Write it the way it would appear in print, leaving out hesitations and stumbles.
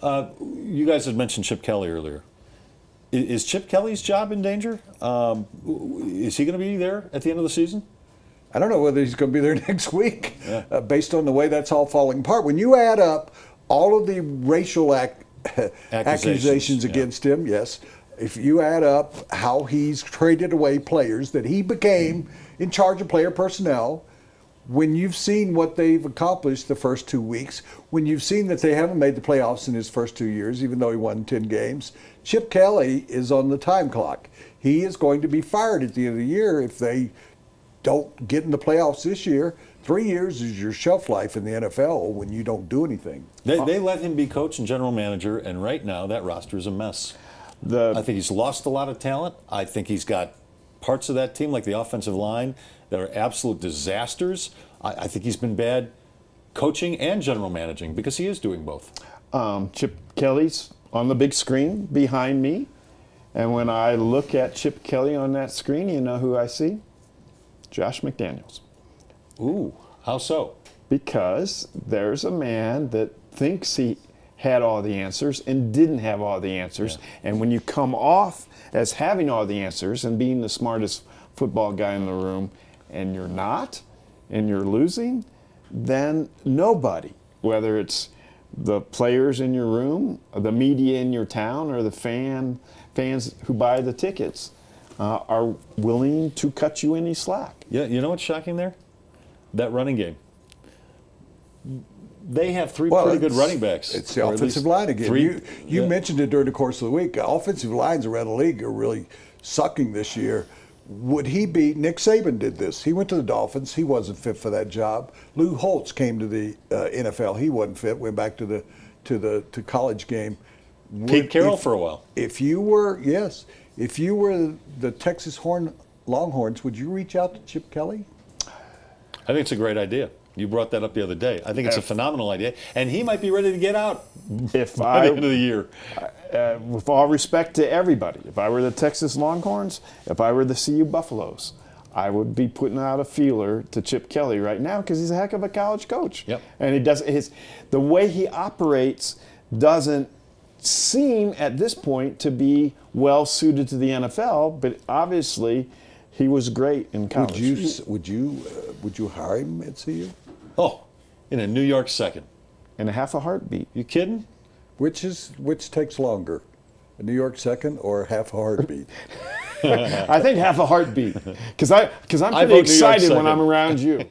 You guys had mentioned Chip Kelly earlier. Is Chip Kelly's job in danger? Is he going to be there at the end of the season? I don't know whether he's going to be there next week, based on the way that's all falling apart. When you add up all of the racial accusations against him, yes, if you add up how he's traded away players, that he became in charge of player personnel, when you've seen what they've accomplished the first 2 weeks, when you've seen that they haven't made the playoffs in his first 2 years, even though he won 10 games, Chip Kelly is on the time clock. He is going to be fired at the end of the year if they don't get in the playoffs this year. 3 years is your shelf life in the NFL when you don't do anything. They let him be coach and general manager, and right now that roster is a mess. I think he's lost a lot of talent. I think he's got parts of that team, like the offensive line, that are absolute disasters. I think he's been bad coaching and general managing because he is doing both. Chip Kelly's on the big screen behind me, and when I look at Chip Kelly on that screen, you know who I see? Josh McDaniels. Ooh, how so? Because there's a man that thinks he had all the answers and didn't have all the answers. Yeah. And when you come off as having all the answers and being the smartest football guy in the room, and you're not, and you're losing, then nobody, whether it's the players in your room, the media in your town, or the fans who buy the tickets, are willing to cut you any slack. Yeah, you know what's shocking there? That running game. They have three pretty good running backs. It's the offensive line again. You mentioned it during the course of the week. Offensive lines around the league are really sucking this year. Would he be? Nick Saban did this. He went to the Dolphins. He wasn't fit for that job. Lou Holtz came to the NFL. He wasn't fit. Went back to the college game. Pete Carroll for a while. If you were the Texas Longhorns, would you reach out to Chip Kelly? I think it's a great idea. You brought that up the other day. I think it's a phenomenal idea, and he might be ready to get out by the end of the year. With all respect to everybody, if I were the Texas Longhorns, if I were the CU Buffaloes, I would be putting out a feeler to Chip Kelly right now because he's a heck of a college coach. Yep. And he does the way he operates doesn't seem at this point to be well suited to the NFL, but obviously he was great in college. Would you hire him at CU? Oh, in a New York second. In a half a heartbeat. You kidding? Which takes longer, a New York second or half a heartbeat? I think half a heartbeat, because I'm pretty excited when I'm around you.